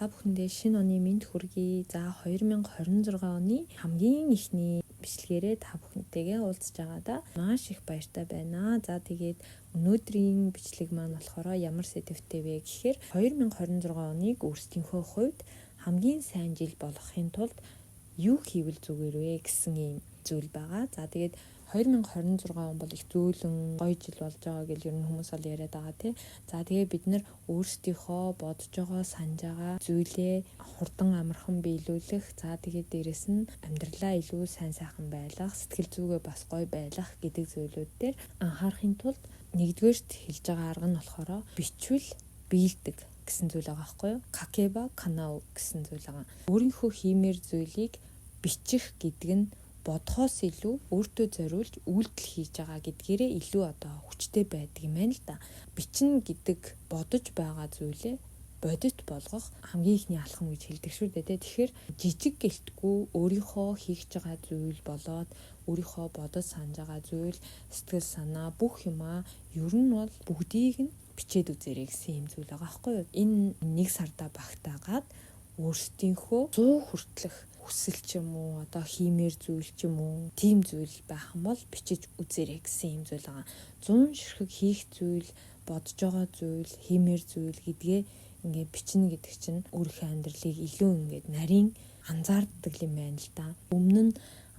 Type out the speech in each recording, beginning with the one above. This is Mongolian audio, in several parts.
Та бүхэндээ шинэ оны мэнд хүргэе. За 2026 оны хамгийн ихний бичлэгээрээ та бүхэнтэйгээ уулзж байгаадаа маш их баяртай байна. За тэгээд өнөөдрийн бичлэг маань болохоор ямар сэдвтэй вэ гэхээр 2026 оныг өөрсдийнхөө хувьд хамгийн сайн жил болгохын тулд юу хийвэл зүгээр вэ гэсэн юм зүйл байгаа. За тэгээд 2026 он бол их зөөлөн гоё жил болж байгаа гэж ер нь хүмүүс бол яриад байгаа тий. За тэгээ бид нар өөрсдийнхөө бодож байгаа, санаж байгаа зүйлээ хурдан амархан биелүүлэх, за тэгээ дээрэс нь амьдралаа илүү сайн сайхан байлгах, сэтгэл зүгээ бас гоё байлгах гэдэг зүйлүүд дээр анхаарахын тулд нэгдүгээрт хэлж байгаа арга нь болохоор бичвэл биелдэг гэсэн зүйл байгаа байхгүй юу? Какеба канау гэсэн зүйл байгаа. Өөрийнхөө хиймээр зүйлийг бичих гэдэг нь бодхоос илүү өөртөө зориулж үйлдэл хийж байгаа гэдгээрээ илүү хүчтэй байдаг юм байна л да. Бичнэ гэдэг бодож байгаа зүйлээ бодит болгох хамгийн ихний алхам гэж хэлдэг шүү дээ. Тэгэхээр жижиг гэлтгүй өөрийнхөө хийж байгаа зүйл болоод өөрийнхөө бодож санаж байгаа зүйл, сэтгэл санаа бүх юмаа ер нь бол бүгдийг нь бичээд үзээрэй гэсэн юм зүйл байгаа байхгүй юу? Энэ нэг сарда багтаагаад өөрсдийнхөө 100 хүртэлх хүсэл ч юм уу хиймээр зүйл ч юм уу тийм зүйл байх юм бол бичиж үзээрэй гэсэн юм зүйл байгаа. 100 ширхэг хийх зүйл, бодож байгаа зүйл, хиймээр зүйл гэдгээ ингээд бичнэ гэдэг чинь өөрийнхөө амьдралыг илүү ингээд нарийн анзаардаг юм байна л да. Өмнө нь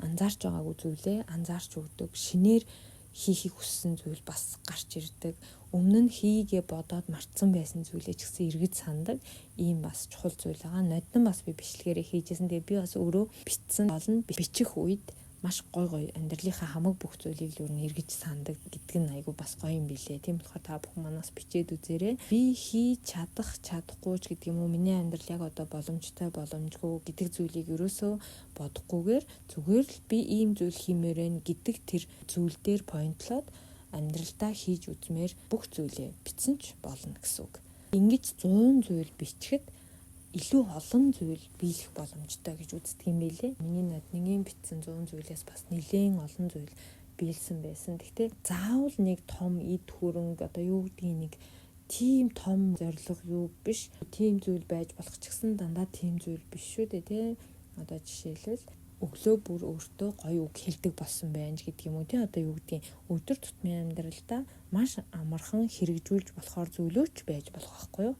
анзаарч байгаагүй зүйлээ анзаарч өгдөг. Шинээр хийхийг хүссэн зүйл бас гарч ирдэг. Өмнө нь хийгээ бодоод мартсан байсан зүйлээ ч гэсэн эргэж сандаг. Ийм бас чухал зүйл байгаа. Нодон бас би бичлэгээрээ хийжсэн. Тэгээ би бас өөрөө бичсэн болно. Бичих үед маш гой амьдралынхаа хамаг бүх зүйлийг л өрн эргэж сандаг гэдэг нь айгүй бас гоё юм билээ. Тийм болохоор та бүхэн манаас бичээд үзээрэй. Би хийж чадах, чадахгүй ч гэдэг юм уу, миний амьдрал яг боломжтой, боломжгүй гэдэг зүйлийг ерөөсөө бодохгүйгээр зүгээр л би ийм зүйл хиймээр байна гэдэг тэр зүйл дээр поинтлоод амьдралдаа хийж үзмээр бүх зүйлээ бичсэн ч болно гэсэн үг. Ингэж 100 зүйл бичихэд илүү олон зүйл биелэх боломжтой гэж үздэг юм билээ. Миний нодныгийн бичсэн 100 зүйлээс бас нэлээд олон зүйл биелсэн байсан. Гэхдээ заавал нэг том эд хөрөнгө юу гэдгийг нэг тийм том зорилго юу биш. Тийм зүйл байж болох ч гэсэн дандаа тийм зүйл биш шүү дээ тий. Жишээлбэл өглөө бүр өөртөө гоё үг хэлдэг болсон байж гэдэг юм уу тий. Юу гэдгийг өдөр тутмын амьдралдаа маш амархан хэрэгжүүлж болохоор зүйлөөч байж болох байхгүй юу?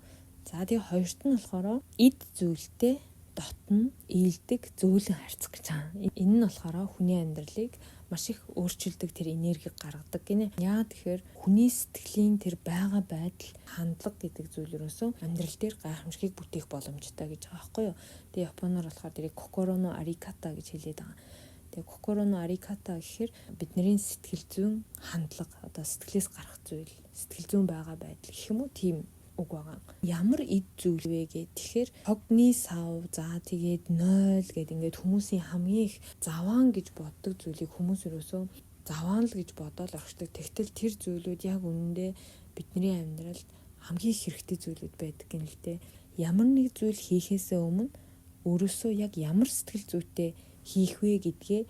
За тэгээ хоёрт нь болохоор эд зүйлтэй дотн ийдэг зөөлөн харьцах гэж байгаа. Энэ нь болохоор хүний амьдралыг маш их өөрчилдөг тэр энергийг гаргадаг гинэ. Яа тэгэхээр хүний сэтгэлийн тэр байгаа байдал, хандлага гэдэг зүйл ерөөсөө амьдрал дээр гайхамшигыг бүтээх боломжтой гэж байгаа байхгүй юу? Тэгээ японоор болохоор тэрийг kokoro no arikata гэж хэлээд байгаа. Тэгээ kokoro no arikata гэхээр бидний сэтгэл зүйн хандлага, сэтгэлээс гарах зүйл, сэтгэл зүйн байгаа байдал гэх юм уу тийм үг байгаа. Ямар эд зүйл вэ гэхээр хогны сав, за тэгээд 0 гэдэг ингээд хүмүүсийн хамгийн их заваан гэж боддог зүйлийг хүмүүс ерөөсөө заваан л гэж бодоод орхидог. Тэгтэл тэр зүйлүүд яг үнэндээ бидний амьдралд хамгийн хэрэгтэй зүйлүүд байдаг юм л дээ. Ямар нэг зүйл хийхээсээ өмнө өөрөөсөө яг ямар сэтгэл зүйтэй хийх вэ гэдгээ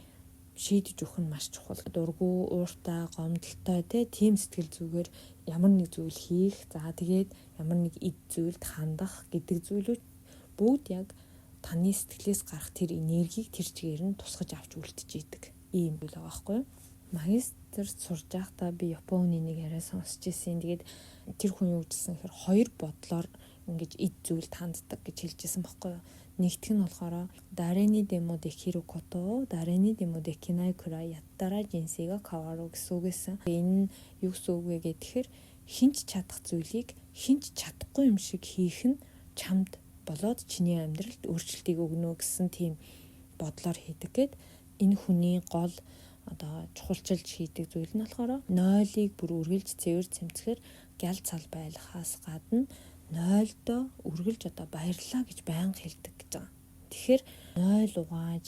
шийдэж өгөх нь маш чухал. Дургу, ууртай, гомдолтой тийм сэтгэл зүгээр ямар нэг зүйл хийх, за тэгээд ямар нэг эд зүйлд хандах гэдэг зүйлүүд бүгд яг таны сэтгэлээс гарах тэр энергийг тэр чигээр нь тусгаж авч үлдчихийдэг. Ийм зүйл байгаа байхгүй юу? Магистрт сурж байхдаа би Японы нэг яриа сонсч ирсэн. Тэгээд тэр хүн юу гэсэн хэрэг хоёр бодлоор ингэж эд зүйлд ханддаг гэж хэлжсэн байхгүй юу? Нэгтгэх нь болохоор дарэни демо дэхиру кото, дарэни демо дэкинай кура яттара жинсига кавару гэсэн үгсэн. Энэ юу гэсэн үг вэ гэхээр хинч чадах зүйлийг хинч чадахгүй юм шиг хийх нь чамд болоод чиний амьдралд өөрчлөлтийг өгнө гэсэн тийм бодлоор хийдэг гэд энэ хүний гол чухалчилж хийдэг зүйл нь болохоор 0-ыг бүр үргэлж цэвэр цэмцгээр гял цал байлгахаас гадна 0-доо үргэлж баярлаа гэж байнга хэлдэг гэж байгаа. Тэгэхээр 0 угааж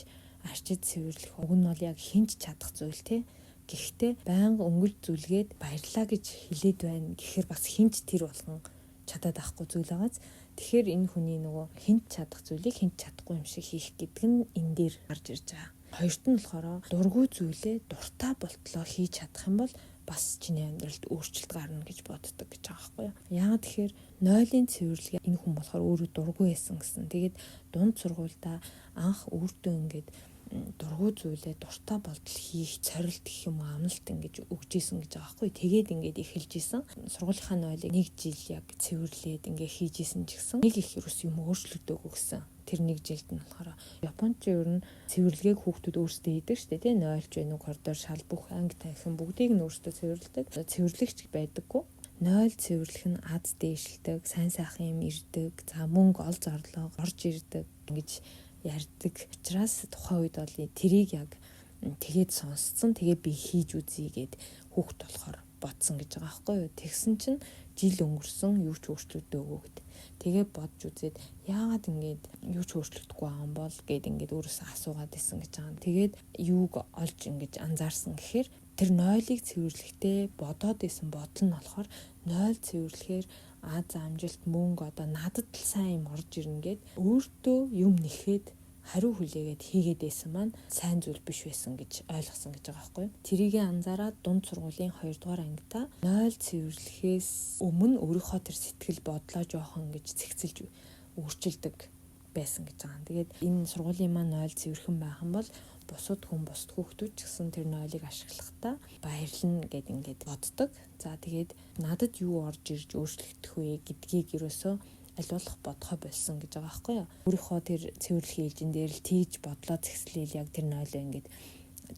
арчиж цэвэрлэх уг нь бол яг хинч чадах зүйл тий. Гэхдээ байнга өнгөл зүлгээд баярлаа гэж хэлээд байна гэхээр бас хинч тэр болгон чадаад авахгүй зүйл байгааз. Тэгэхээр энэ хүний нөгөө хинч чадах зүйлийг хинч чадахгүй юм шиг хийх гэдэг нь энэ дээр гарч ирж байгаа. Хоёрт нь болохоор дургүй зүйлээ дуртай болтлоо хийж чадах юм бол бас чиний амьдралд өөрчлөлт гарна гэж боддог гэж байгаа байхгүй юу. Яагаад тэгэхээр 0-ын цэвэрлэгээ энэ хүн болохоор өөрөө дургүй байсан гэсэн. Тэгээд дунд сургуультай анх өөртөө ингээд дургүй зүйлээ дуртай болтол хийх цорилт гэх юм уу амлалт ингэж өгчээсэн гэж байгаа байхгүй. Тэгээд ингээд эхэлж исэн. Сургуулийнхаа 0-ыг 1 жил яг цэвэрлээд ингээд хийжсэн ч гэсэн нэг их ерөөс юм өөрчлөгдөөгүй гэсэн. Тэр 1 жилд нь болохоор Японд ч ер нь цэвэрлэгийг хүүхдүүд өөрсдөө хийдэг шүү дээ. 0 ч вэ нүг коридор шал бүх анги танхим бүгдийг нь өөрсдөө цэвэрлэдэг. Цэвэрлэгч байдаггүй. 0 цэвэрлэх нь аз дээшилдэг, сайн сайхан юм ирдэг, за мөнгө ол зарлог орж ирдэг ингэж ярьдаг. Учираас тухайн үед бол тэрийг яг тэгээд сонсцсон, тэгээд би хийж үзье гэд хүүхд болохоор бодсон гэж байгаа байхгүй юу. Тэгсэн чинь жил өнгөрсөн юу ч өөрчлөгдөөгүй гэд. Тэгээ бодж үзээд яагаад ингэж юу ч өөрчлөгдөхгүй байгаа юм бол гэд ингэж өөрөөсөө асуугаад исэн гэж байгаа. Тэгээд юуг олж ингэж анзаарсан гэхээр тэр 0-ыг цэвэрлэхдээ бодоод исэн бодол нь болохоор 0 цэвэрлэхээр аз амжилт мөнгө одоо надад л сайн юм орж ирнэ гэд өөртөө юм нэхэд хариу хүлээгээд хийгээд байсан маань сайн зүйл биш байсан гэж ойлгосон гэж байгаа байхгүй. Тэрийг анзаараад дунд сургуулийн 2 дугаар ангита 0 цэвэрлэхээс өмнө өөрийнхөө тэр сэтгэл бодлоо жоохон гэж цэгцэлж өөрчилдөг байсан гэж байгаа. Тэгээд энэ сургуулийн маань 0 цэвэрхэн байх юм бол бусад хүүхдүүд ч гэсэн тэр 0-ыг ашиглахдаа баярлна гэд ингээд боддог. За тэгээд надад юу орж ирж өөрчлөгдөх вэ гэдгийг ерөөсөө аль болох бодохоо болсон гэж байгаа байхгүй юу. Өөрийнхөө тэр цэвэрлэх ээлжин дээр л тийж бодлоо зэгслээл яг тэр 0-ыг ингээд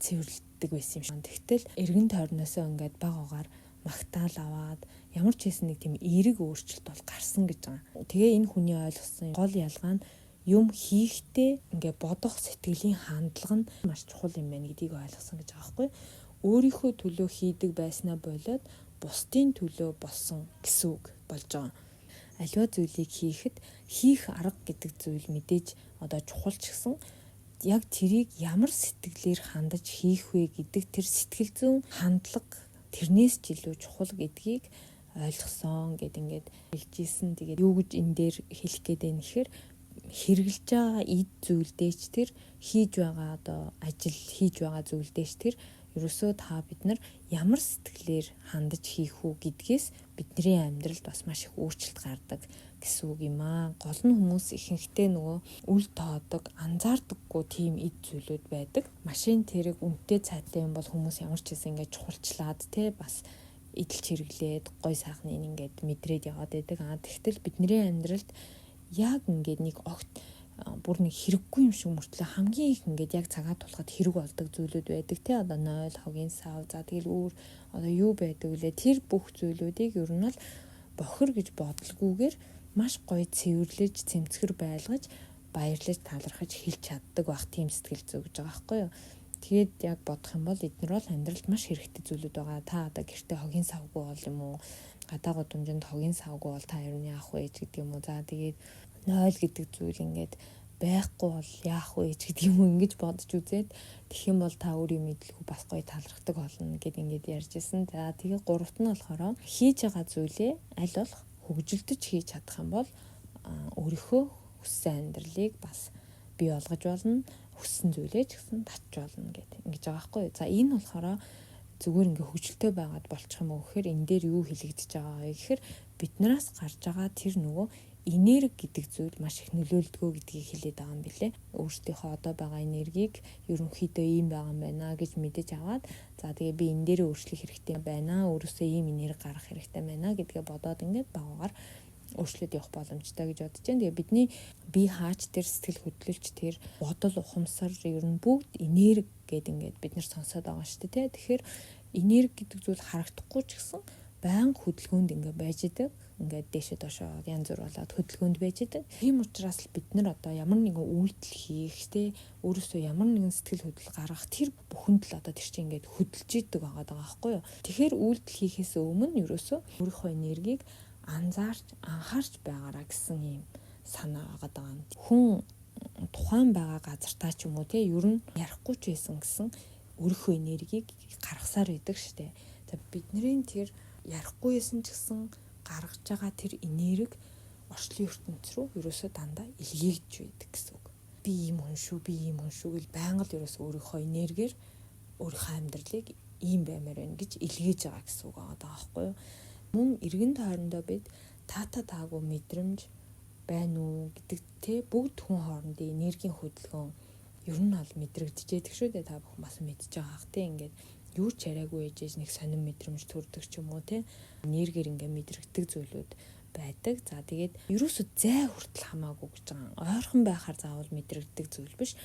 цэвэрлэдэг байсан юм шиг. Тэгтэл эргэн тойрноосоо ингээд багаагаар магтаал аваад ямар ч хэсэн нэг тийм эерэг өөрчлөлт бол гарсан гэж байгаа. Тэгээ энэ хүний ойлгосон гол ялгаа нь юм хийхдээ ингээ бодох сэтгэлийн хандлага нь маш чухал юм байна гэдгийг ойлгосон гэж байгаа байхгүй. Өөрийнхөө төлөө хийдэг байснаа болоод бусдын төлөө болсон гэсэн үг болж байгаа. Аливаа зүйлийг хийхэд хийх арга гэдэг зүйл мэдээж одоо чухал ч гэсэн яг тэрийг ямар сэтгэлээр хандаж хийх вэ гэдэг тэр сэтгэл зүйн хандлага тэрнээс ч илүү чухал гэдгийг ойлгосон гэд ингээд хэлжсэн. Тэгээд юу гэж энэ дээр хэлэх гээд байна гэхээр хэрэгжилж байгаа эд зүйлдээч тэр хийж байгаа одоо ажил хийж байгаа зүйлдээч тэр ерөөсөө та бид нар ямар сэтгэлээр хандаж хийх үү гэдгээс бидний амьдралд бас маш их өөрчлөлт гардаг гэсэн үг юм аа. Гол нь хүмүүс ихэнхдээ нөгөө үл тоодог, анзаардаггүй тийм эд зүйлүүд байдаг. Машин тэрэг үнэтэй цайтай юм бол хүмүүс ямар ч хэсэг ингээд чухалчлаад те бас эдэлж хэрэглээд гой сайхныг ингээд мэдрээд яваад байдаг. Тэгтэл бидний амьдралд яг ингээд нэг огт бүр нэг хэрэггүй юм шиг мөртлөө хамгийн их ингээд яг цагаа тулахад хэрэг болдог зүйлүүд байдаг те одоо 0 хогийн сав за тэгэл өөр одоо юу байдаг вүлээ тэр бүх зүйлүүдийг ер нь бол бохир гэж бодлгүйгээр маш гоё цэвэрлэж цэмцгэр байлгаж баярлаж талархаж хэлж чаддаг байх тийм сэтгэл зүй гэж байгаа байхгүй юу. Тэгээд яг бодох юм бол эдгээр бол амьдралд маш хэрэгтэй зүйлүүд байгаа. Та одоо гэртээ хогийн савгүй бол юм уу гадаа гудамжинд хогийн савгүй бол та ер нь яах вэ гэдэг юм уу. За тэгээд 0 гэдэг зүйл ингээд байхгүй бол яах вэ гэдэг юм уу ингэж бодож үзээд тэгэх юм бол та өөрийн мэдлгүй бас гоё талархдаг болно гэд ингээд ярьж ирсэн. За тэгээ гуравт нь болохоор хийж байгаа зүйлээ аль болох хөгжилдөж хийж чадах юм бол өөрийнхөө хүссэн амьдралыг бас бий болгож болно. Хүссэн зүйлээ ч гэсэн татж болно гэдэг ингэж байгаа байхгүй юу. За энэ болохоор зүгээр ингээ хөгжилтэй байгаад болчих юм уу гэхээр энэ дээр юу хэлэгдэж байгаа вэ гэхээр биднээс гарч байгаа тэр нөгөө энерги гэдэг зүйл маш их нөлөөлдгөө гэдгийг хэлээд байгаа юм билэ. Өөрсдийнхөө одоо байгаа энергийг ерөнхийдөө ийм байгаа юм байна гэж мэдэж аваад за тэгээ би энэ дээр өөрчлөх хэрэгтэй байна. Өөрөөсөө ийм энерги гаргах хэрэгтэй байна гэдгээ бодоод ингээд багаагаар өөрчлөлт явах боломжтой гэж бодож байна. Тэгээ бидний бие хаач тэр сэтгэл хөдлөлч тэр бодол ухамсар ер нь бүгд энерги гэдэг ингээд бид нар сонсоод байгаа шүү дээ. Тэгэхээр энерги гэдэг зүйл харагдахгүй ч гэсэн байнга хөдөлгөөнд ингээд байж идэг. Ингээд дээшээ доошоо янз бүр болоод хөдөлгөөнд байж идэг. Тийм учраас л бид нар одоо ямар нэгэн үйлдэл хийх те өөрөөсөө ямар нэгэн сэтгэл хөдлөл гаргах тэр бүхэнд л одоо тэр чинь ингээд хөдөлж идэг байгаа байхгүй юу. Тэгэхээр үйлдэл хийхээс өмнө ерөөсөө өөрийнхөө энергийг анхаарч байгаараа гэсэн юм санаа байгаа юм. Хүн тухайн байгаа газартаа ч юм уу те ер нь ярихгүй ч байсан гэсэн өөрийнхөө энергийг гаргасаар байдаг штэ. За бидний тэр ярихгүй байсан ч гэсэн гаргаж байгаа тэр энерги орчлын ертөнц рүү ерөөсөө дандаа илгээгдэж байдаг гэсэн үг. Би ийм хүн шүү гэл байнга л ерөөсөө өөрийнхөө энергиэр өөрийнхөө амьдралыг ийм баймаар байна гэж илгээж байгаа гэсэн үг байгаа байхгүй юу. Мөн эргэн тойрондоо бид таагүй мэдрэмж байна уу гэдэг те бүгд хүн хоорондын энергийн хөдөлгөөн ер нь бол мэдрэгдчихэд шүү дээ, та бүхэн бас мэдж байгаа хах те. Ингээд юу ч яриаггүй ээжээж нэг сонирн мэдрэмж төрдөг ч юм уу те. Энергиэр ингээд мэдрэгдэг зүйлүүд байдаг. За тэгээд ерөөсөө зай хүртэл хамаагүй гэж байгаа. Ойрхон байхаар заавал мэдрэгддэг зүйл биш.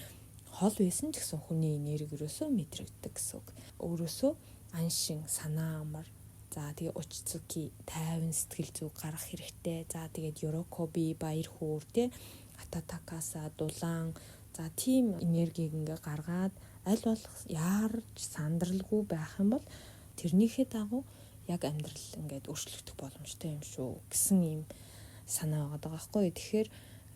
Хол байсан ч гэсэн хүний энерги ерөөсөө мэдрэгддэг гэсэн үг. Өөрөөсөө аншин, санаа амар. За тэгээ учицуки тайван сэтгэл зүг гаргах хэрэгтэй. За тэгээд Yorikobi баяр хөөр те Atatакаса дулаан. За тийм энергийг ингээ гаргаад аль болох яарч сандралгүй байх юм бол тэрнийхээ дагуу яг амьдрал ингээд өөрчлөгдөх боломжтой юм шүү гэсэн ийм санаа байгаа байхгүй. Тэгэхээр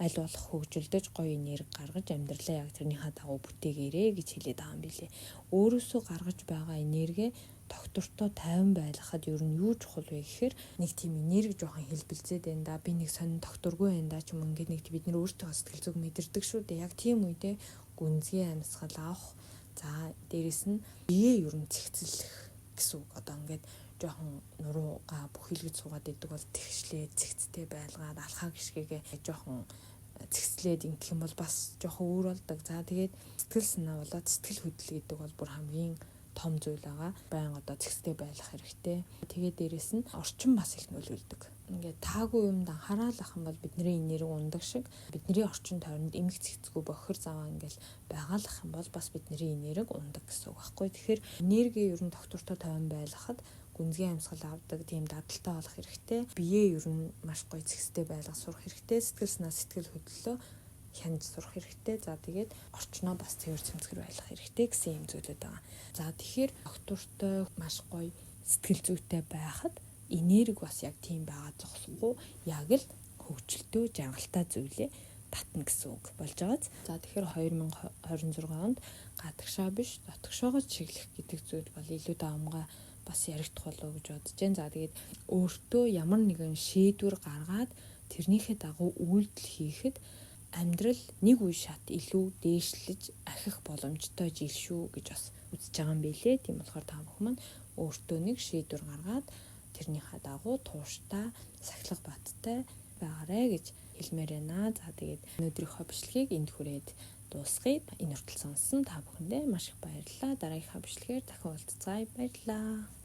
аль болох хөгжөлдөж гоё энерги гаргаж амьдралаа яг тэрнийхээ дагуу бүтээгээрэй гэж хэлээд байгаа юм билээ. Өөрөөсөө гаргаж байгаа энерги доктортой тайван байлгахад ер нь юу чухал вэ гэхээр нэг тийм энерги жоохон хэлбэлзээд байна да. Би нэг сонин докторгүй байна да ч юм ингээд нэг бид нэр өөртөө сэтгэл зүг мэдэрдэг шүү дээ. Яг тийм үедээ гүнзгий амьсгал авах. За дээрэс нь бие ер нь цэгцлэх гэсэн үг. Одоо ингээд жоохон нуруугаа бүхэлгэж суугаад идэг бол тэгшлээ цэгцтэй байлгаад алхаа гიშгээгээ жоохон цэгцлээд ингэх юм бол бас жоохон өөр болдог. За тэгээд сэтгэл санаа болоод сэтгэл хөдлөл гэдэг бол бүр хамгийн том зүйл байгаа. Баян одоо цэгцтэй байх хэрэгтэй. Тэгээд дээрэс нь орчин бас их нөлөөлдөг. Ингээд таагүй юмд анхаарал авах юм бол бидний энерги ундаг шиг бидний орчин тойронд эмх цэгцгүй бохир заваа ингээл байгаалах юм бол бас бидний энерги ундаг гэсэн үг байхгүй. Тэгэхээр энерги ер нь доктортой тайван байлгахад гүнзгий амьсгал авдаг тийм дадалтай болох хэрэгтэй. Бие ер нь маш гоё цэгцтэй байлгах сурах хэрэгтэй. Сэтгэл санаа сэтгэл хөдлөлөө хянаж сурах хэрэгтэй. За тэгээд орчноо бас цэвэр цэмцгэр байлгах хэрэгтэй гэсэн юм зүйлүүд байгаа. За тэгэхээр доктортой маш гоё сэтгэл зүйтэй байхад энерги бас яг тийм байгаа зогсохгүй яг л хөгжилтөө жаргалтай зүйлээ татна гэсэн үг болж байгаа. За тэгэхээр 2026 онд гадагшаа биш дотгошоогоо чиглэх гэдэг зүйл бол илүү давмгай бас яригдах болов гэж бодож байна. За тэгээд өөртөө ямар нэгэн шийдвэр гаргаад тэрнийхээ дагуу үйлдэл хийхэд амьдрал нэг үе шат илүү дээшлэж ахих боломжтой жил шүү гэж бас үзэж байгаа юм билээ. Тийм болохоор та бүхэн маань өөртөө нэг шийдвэр гаргаад тэрнийхээ дагуу тууштай, сахилга баттай байгаарэ гэж хэлмээр байна. За тэгээд өнөөдрийнхөө бичлэгийг энд хүрээд дуусгая. Энэ хүртэл сонссон та бүхэндээ маш их баярлалаа. Дараагийнхаа бичлэгээр дахин уулзцаая. Баярлалаа.